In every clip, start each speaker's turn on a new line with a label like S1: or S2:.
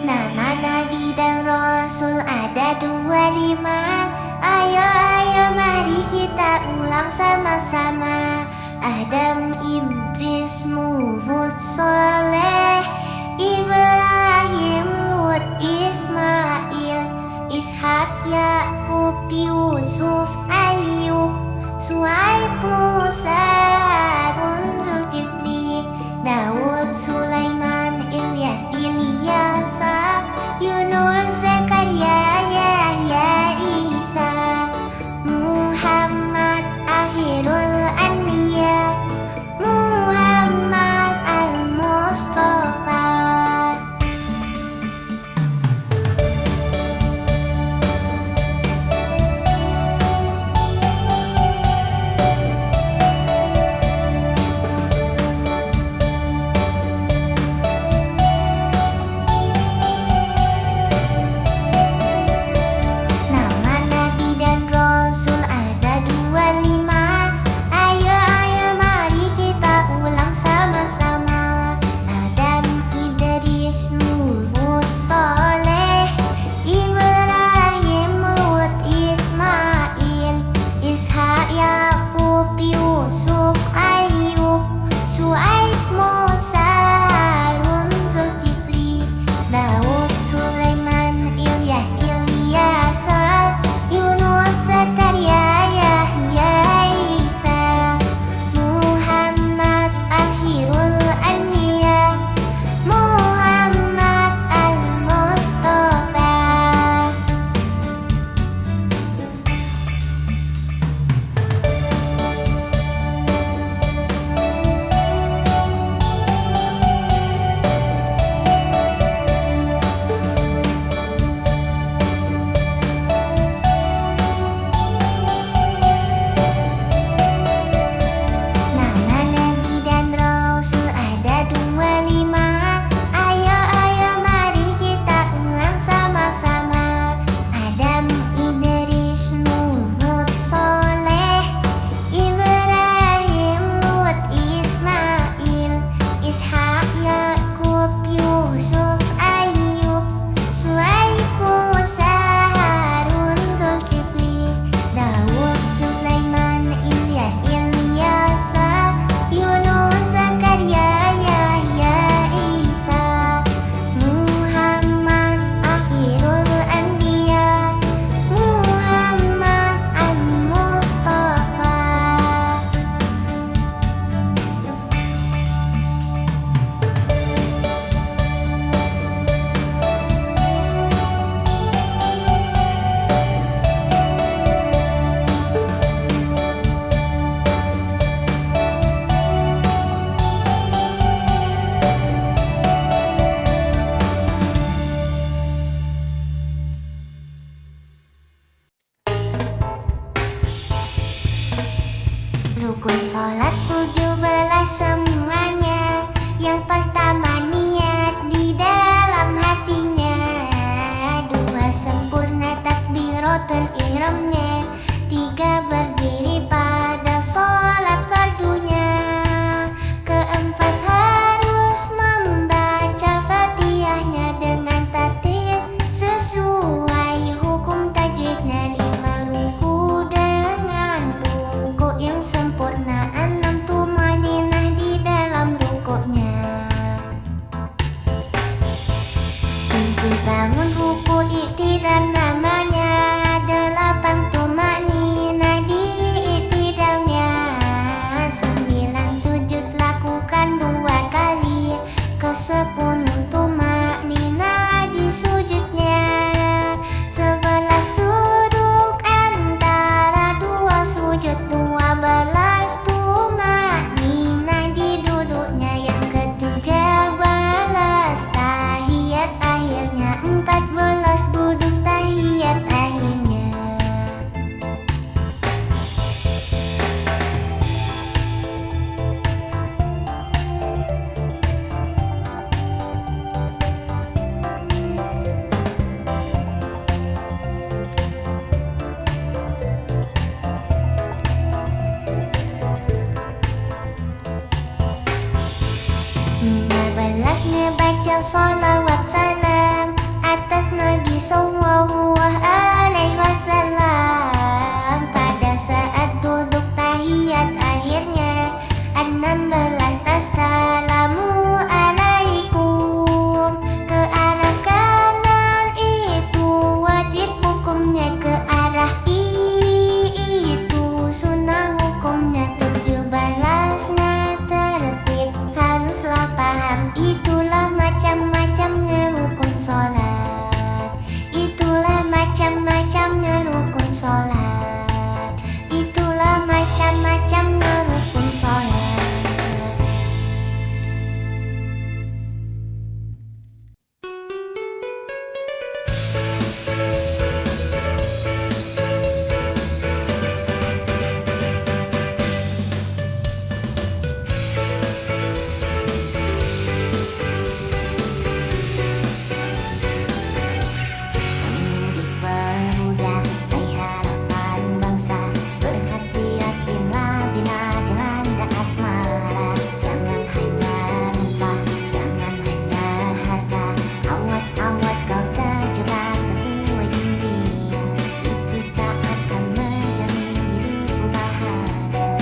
S1: Nama Nabi dan Rasul ada 25. Ayo ayo mari kita ulang sama-sama. Adam, Idris, Nuh, Soleh, Ibrahim, Lut, Ismail, Ishak, Yakub, Yusuf, Ayub, Suaib, Musa, Harun, Zulkifli, Daud, Sulaiman, Ilyas, Ilyasa, Yunus, Zakaria, Yahya, Isa, Muhammad, akhirul anbiya, Muhammad al-Mustafa. Nama Nabi dan Rasul ada 25. Ayo ayo mari kita ulang sama-sama. Adam, Idris, Nuh, Soleh, Ibrahim, Lut, Ismail, Ishak, Yakub, Yusuf, Ayub, Suaib, Musa, Harun, Zulkifli, Daud, Sulaiman, Ilyas, Ilyasa, Yunus, Zakaria, Yahya, Isa, Muhammad, akhirul anbiya, Muhammad al-Mustafa. Nama Nabi dan Rasul ada 25. Ayo ayo mari kita ulang sama-sama. Adam, Idris, Nuh, Soleh, Ibrahim, Lut, Ismail, Ishak, Yakub, Yusuf, Ayub, Suaib, Musa, Harun, Zulkifli, Daud, Sulaiman, Ilyas, Ilyasa, Yunus, Zakaria, Yahya, Isa, Muhammad, akhirul anbiya, Muhammad al-Mustafa. Rukun sholat 17 semuanya. Yang pertama niat di dalam hatinya. Dua sempurna takbiratul ihramnya. Tiga berdiri pada sholat fardunya. Keempat harus membaca fatihahnya dengan tartil sesuai hukum tajwidnya. Lima ruku dengan ruku yang sempurna. Enam tumaninah di dalam rukuknya. Tujuh bangun ruku iktidar namanya. Delapan tumaninah di iktidalnya. baca salawat salam atas Nabi sallallahu alaihi wasallam. Pada saat duduk tahiyat akhirnya 16 assalamu alaikum. Ke arah kanan itu wajib hukumnya, ke arah kiri itu sunnah hukumnya. 17-nya tertib haruslah paham. Itulah macam-macamnya rukun sholat. Itulah macam-macamnya rukun sholat. Itulah macam-macamnya rukun sholat. Pemuda baik harapan bangsa, berhati-hatilah bila dilanda asmara. Jangan hanya rupa, jangan hanya harta. Awas-awas kau terjebak terbuai dunia. Itu tak akan menjamin hidupmu bahagia.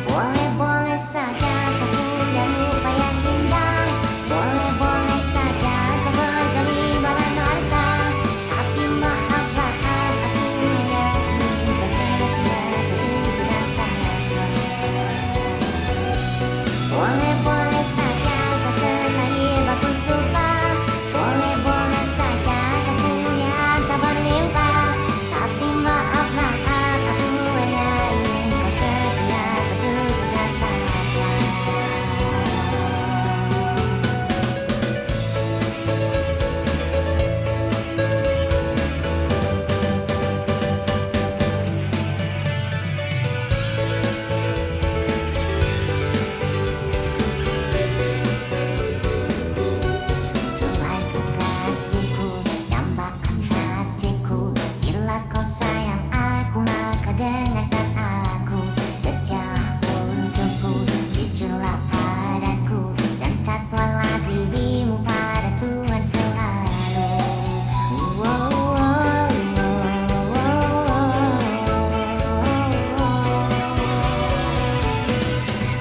S1: Boleh-boleh saja kau punya rupa yang indah, boleh-boleh saja kau berkelimpahan harta. Tapi maaflah aku hanya ingin kau setia, berjujur dan takwa. Boleh-boleh saja kau terlahir bagus rupa, boleh-boleh saja kau punya harta berlimpah. Tapi maaflah aku hanya ingin kau setia, berjujur dan takwa. Duhai kekasihku, dambakan hatiku. Bila kau sayang aku, maka dengarkan aku. Setia untukku, jujurlah padaku, dan takwalah dirimu pada Tuhan selalu.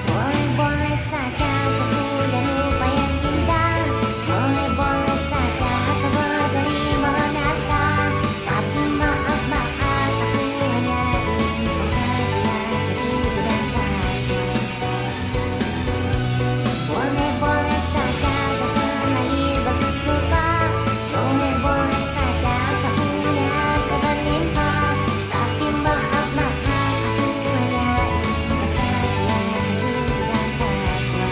S1: Boleh-boleh saja kau punya rupa yang indah, boleh-boleh saja kau berkelimpahan harta. Tapi maaflah aku hanya ingin kau setia, berjujur dan takwa. Boleh-boleh saja kau terlahir bagus rupa, boleh-boleh saja kau punya harta berlimpah. Tapi maaflah aku hanya ingin kau setia, berjujur dan takwa.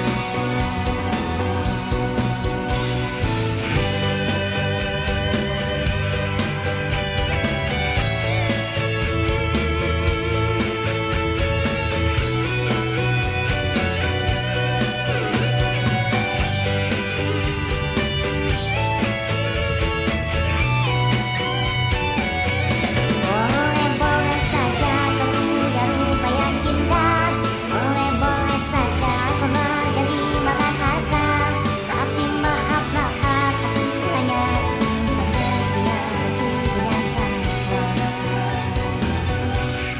S1: Boleh-boleh saja kau punya rupa yang indah, boleh-boleh saja kau berkelimpahan harta. Tapi maaflah aku hanya ingin kau setia, berjujur dan takwa.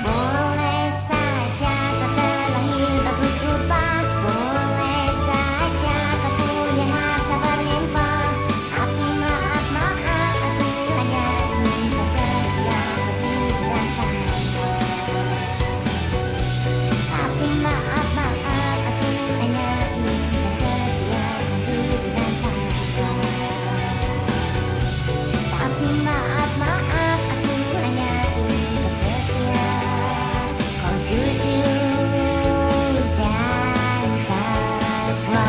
S1: Boleh saja kau terlahir bagus rupa, boleh saja kau punya harta berlimpah. Tapi maaflah aku hanya ingin kau setia, berjujur dan takwa. Tapi maaflah aku hanya ingin kau setia, berjujur dan takwa. Tapi maaflah aku hanya ingin kau setia, kau jujur dan takwa.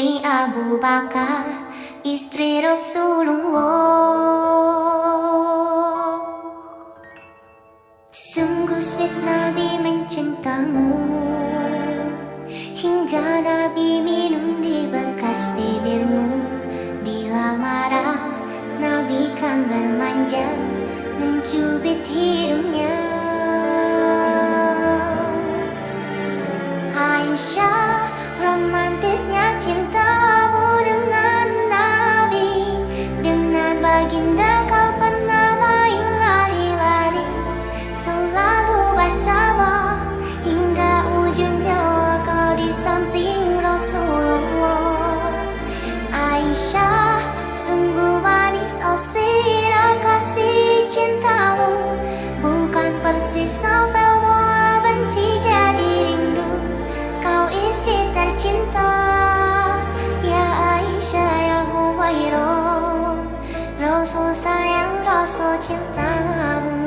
S1: Umi Abu Bakar, istri Rasulullah. Sungguh sweet Nabi mencintamu, hingga Nabi minum di bekas bibirmu. Bila marah, Nabi kan bermanja, mencubit hidungnya. Aisyah, romantisnya cintamu dengan Nabi. Dengan baginda kau pernah main lari-lari, selalu bersama hingga ujung nyawa kau di samping Rasulullah. Aisyah, sungguh manis sirah kasih cintamu, bukan persis novel Moa benci jadi rindu. Kau istri tercinta, ya Aisyah ya Huwairah. Rasul sayang, Rasul cintamu.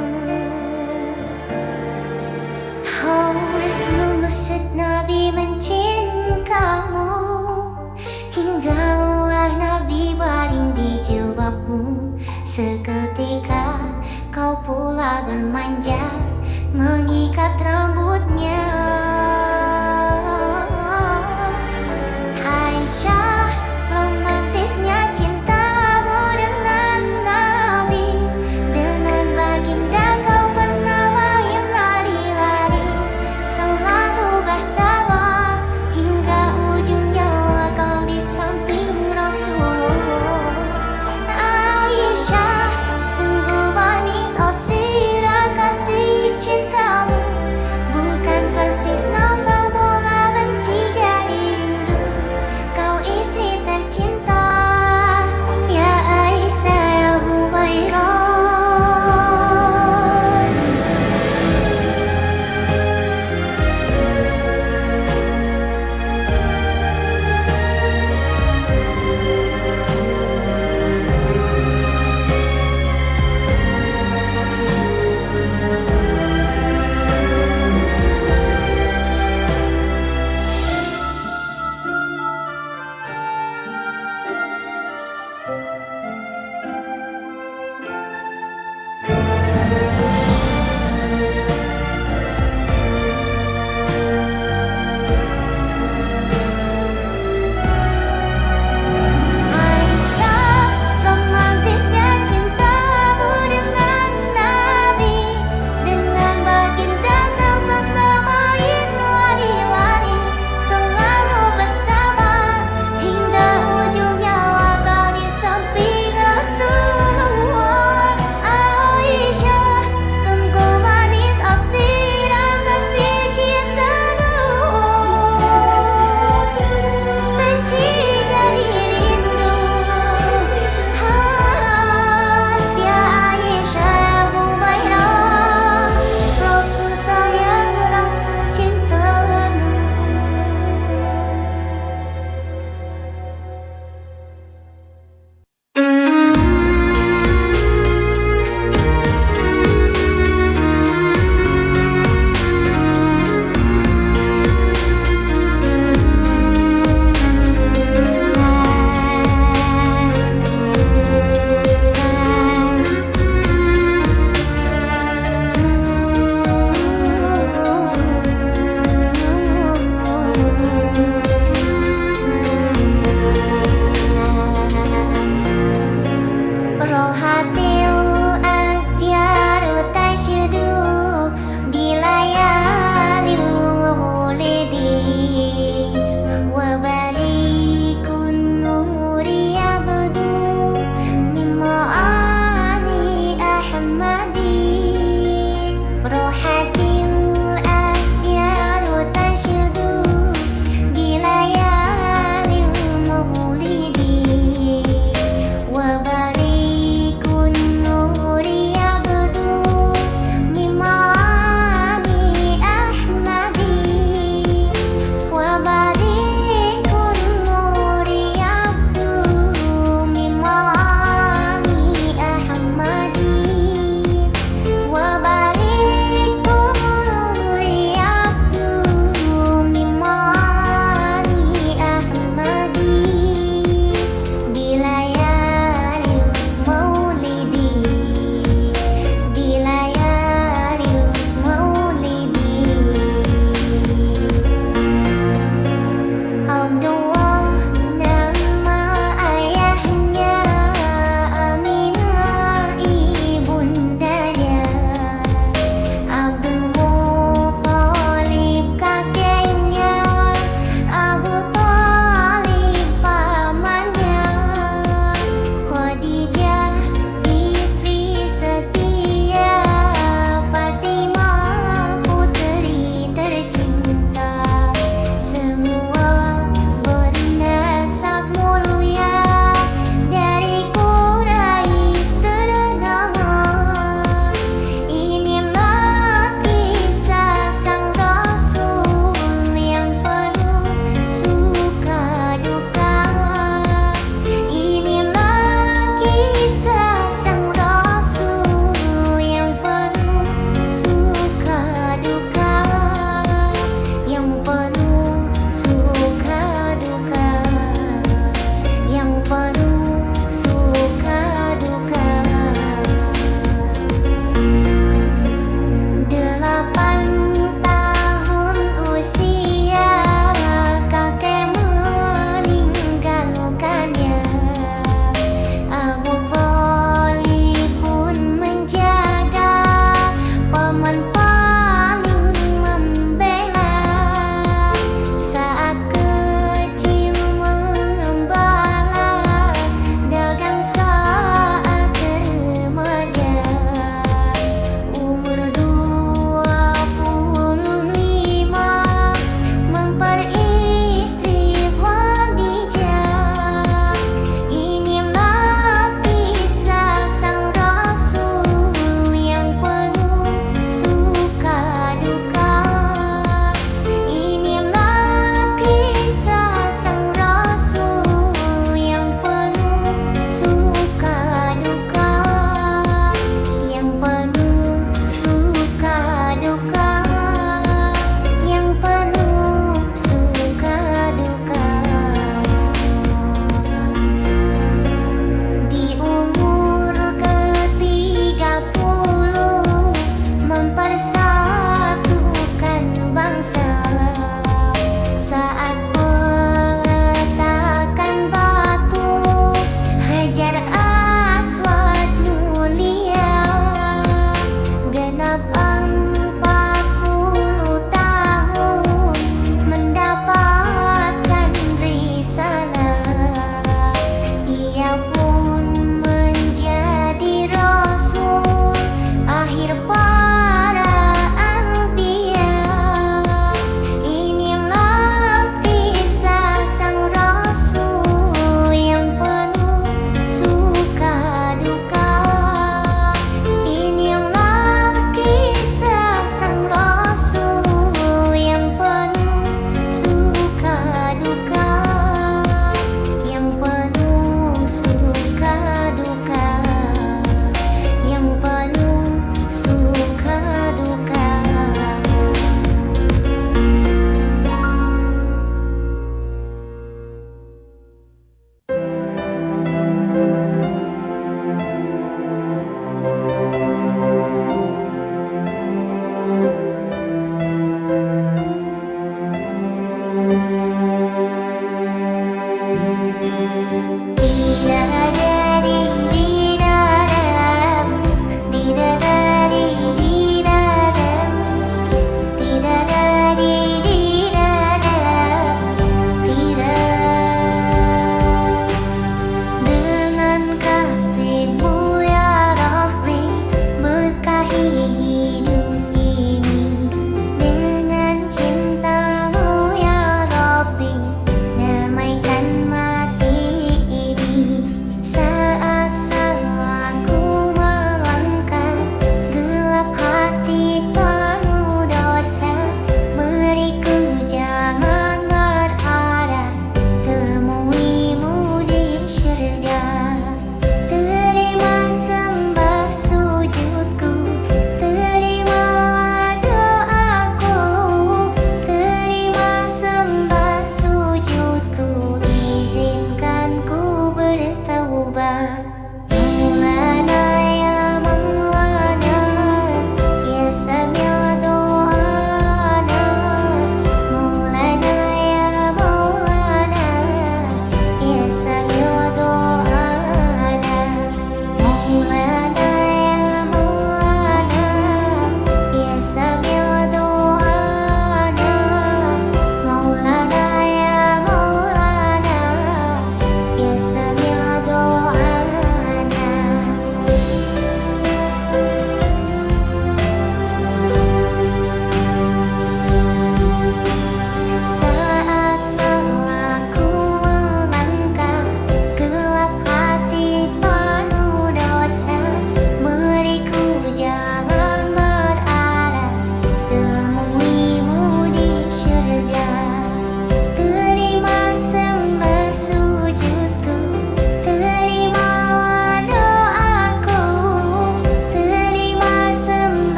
S1: Oh, sungguh sweet Nabi mencintamu, hingga lelah Nabi baring di jilbabmu. Seketika kau pula bermanja, mengikat rambutnya. Aisyah, romantisnya cintamu dengan Nabi. Dengan baginda kau pernah main lari-lari, selalu bersama hingga ujung nyawa kau di samping Rasulullah. Aisyah, sungguh manis sirah kasih cintamu,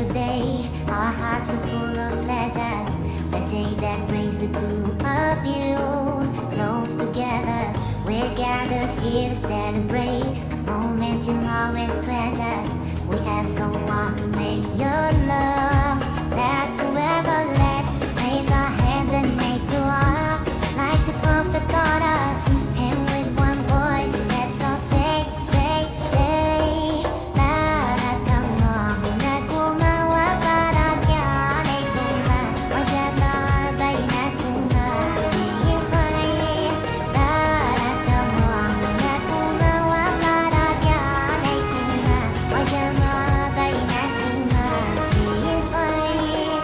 S1: special day. Our hearts are full of pleasure. The day that brings the two of you close together. We're gathered here to celebrate a moment you'll always treasure. We ask Allah to make your love last forever. Let's raise our hands and make dua like the Prophet taught us. And with one voice, let's all say, say, say, Barakallahu lakuma wa baraka alaykuma wa jama'a bainakuma fi khair. Barakallahu lakuma wa baraka alaykuma wa jama'a bainakuma fi khair.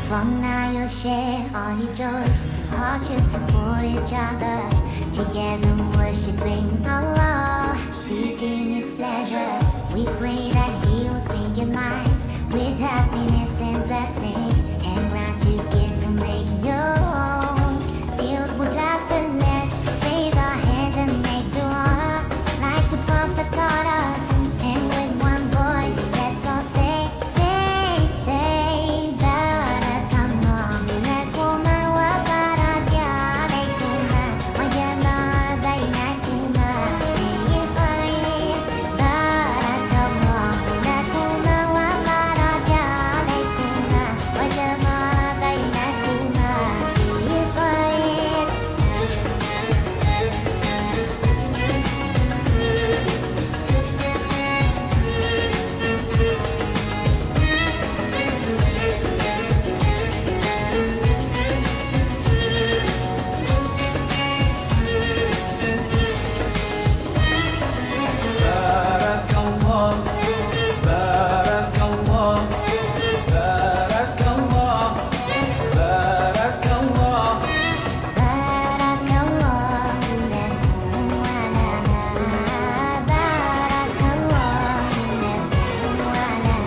S1: From now you'll share all your joys, hardships, support each other. Together worshiping Allah, seeking His pleasure. We pray that He will fill your mind with happiness and blessings, and grant you gifts to make your own. Filled with laughter, let's raise our hands and make dua like the Prophet taught us. And with one voice, let's all say, say, say, Barakallahu lakuma wa baraka alaykuma wa jama'a bainakuma fi khair. Barakallahu lakuma wa baraka alaykuma wa jama'a bainakuma fi khair.
S2: Barakallah, Barakallah, Barakallah, Barakallah.
S1: Barakallahu lakum wa lana. Barakallahu lakum wa lana.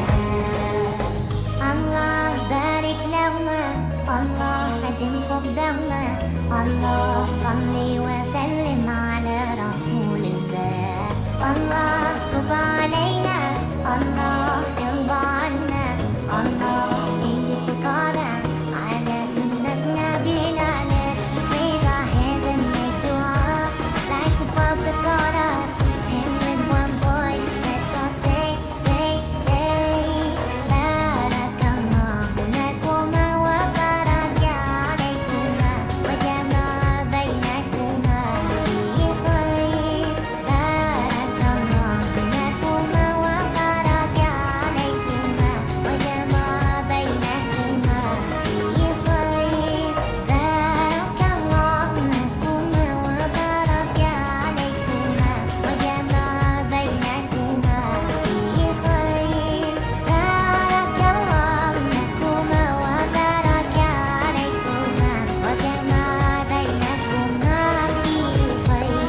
S1: Allah barik lana. Allah adin qaddamna. Allah salli wa sallim ala rasulillah. Allah tub alayna. Allah irda anna. Allah ihdi fuqana ala sunnat nabina. Let's raise our hands and make dua like the Prophet taught us. And with one voice, let's all say, say, say, Barakallahu lakuma wa baraka alaykuma wa jama'a bainakuma fi khair. Barakallahu lakuma wa baraka alaykuma wa jama'a bainakuma fi khair. Barakallahu lakuma wa baraka alaykuma wa jama'a bainakuma fi khair. Barakallahu lakuma wa baraka alaykuma wa jama'a bainakuma fi khair.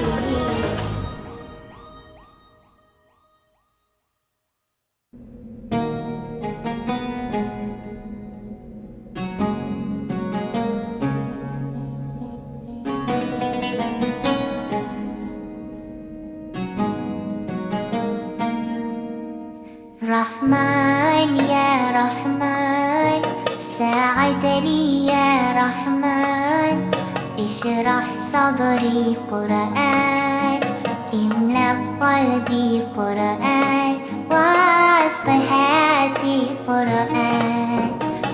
S1: رحمن يا رحمن ساعدني يا رحمن اشرح صدري قرآن املأ قلبي قرآن واصلح حياتي قرآن.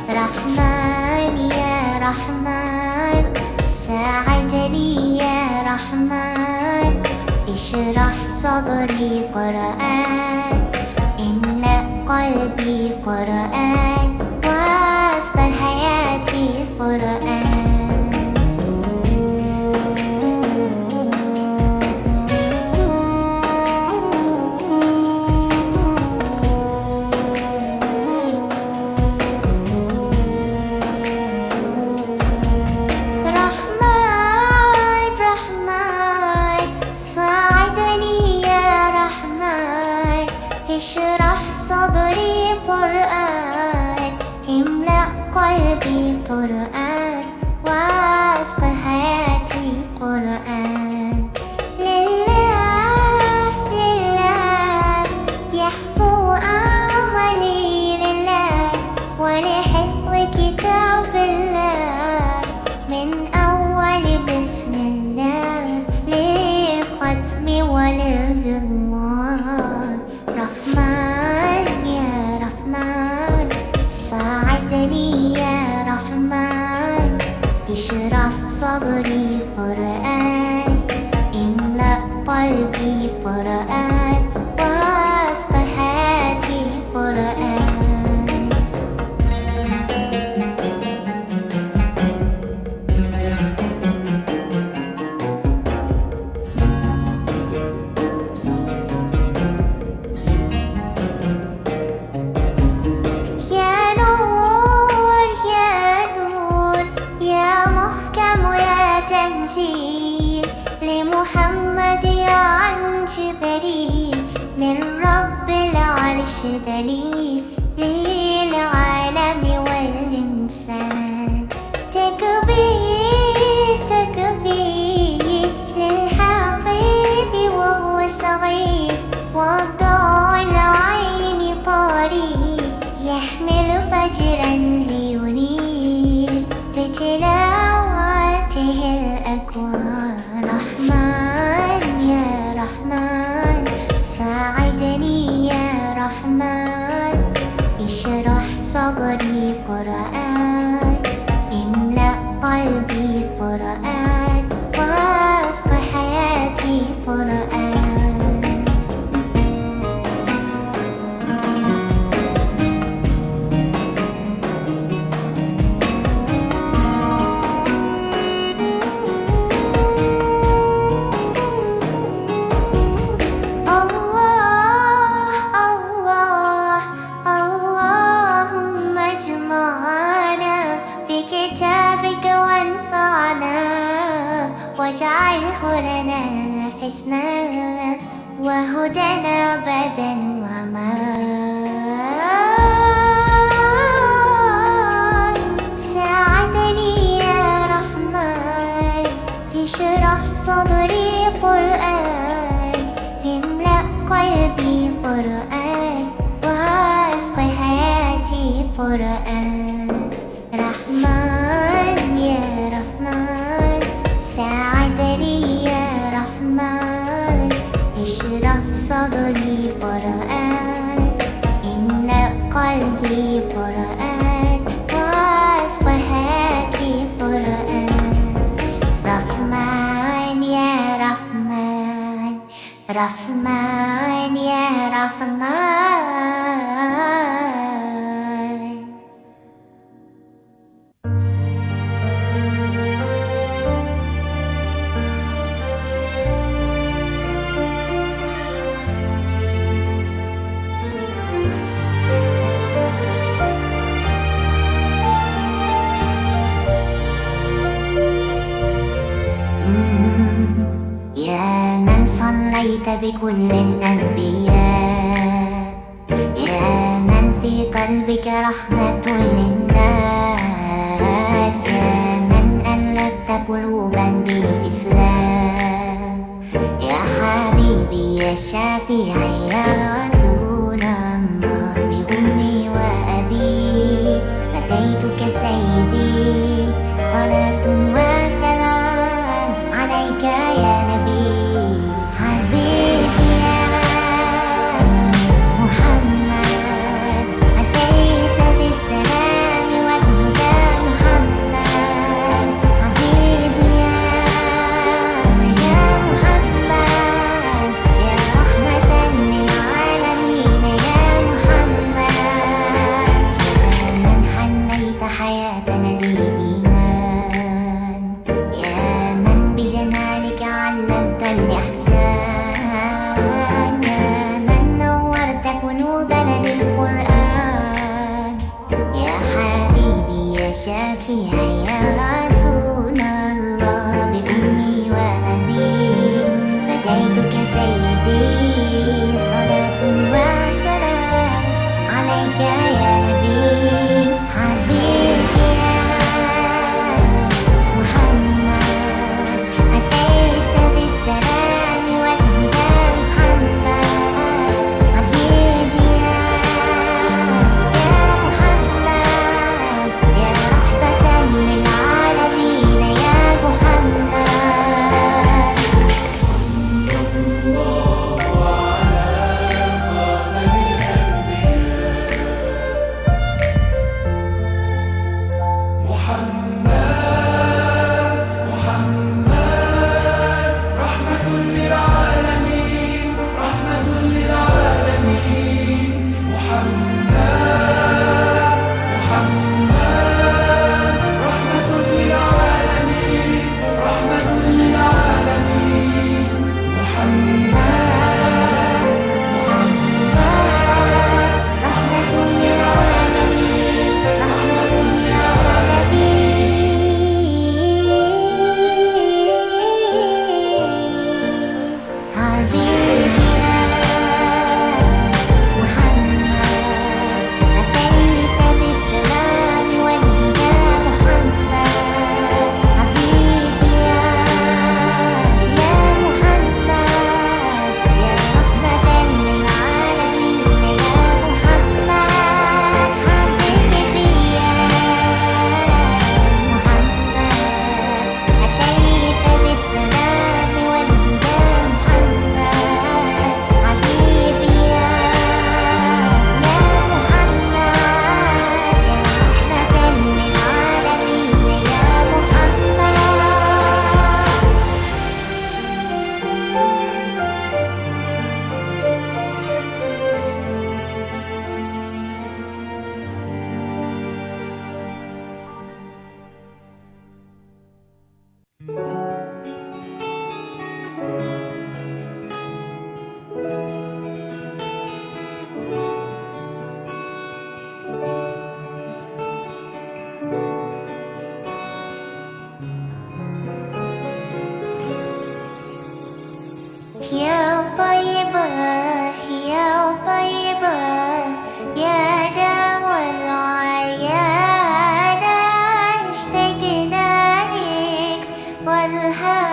S1: رحمن يا رحمن ساعدني يا رحمن اشرح صدري قرآن املأ قلبي قرآن واصلح حياتي قرآن. رحمن رحمن ساعدني يا رحمن صدري قرآن املأ قلبي قرآن واسق حياتي قرآن يا نور يا نور يا محكم يا تنزيل لمحمد عن جبريل من رب العرش دليل للعالم والإنسان تكبير تكبير للحفيظ وهو صغير وضع العين طريق يحمل فجرا لينير بتلاوته الأكوان رحمن يا رحمن ساعدني يا رحمن اشرح صدري قرآن املأ قلبي قرآن واسق حياتي قرآن اللهم اجمعنا في كتابك وانفعنا واجعله لنا حسنا وهدنا أبدا ومان ساعدني يا رحمن اشرح صدري قرآن املأ قلبي قرآن واسق حياتي قرآن رحمن يا رحمن ساعدني يا رحمن اشرح صدري قرآن املأ قلبي قرآن واسق حياتي قرآن رحمن يا رحمن رحمن يا رحمن يا من صليت بكل الأنبياء يا من في قلبك رحمة للناس يا من ألفت قلوبا بالإسلام يا حبيبي يا شافعي يا رسول الله بأمي وأبي أتيتك سيدي صلاة وسلام عليك يا نبي حبيبي يا محمد أتيت بالسلام والهدى محمد حبيبي يا والهادي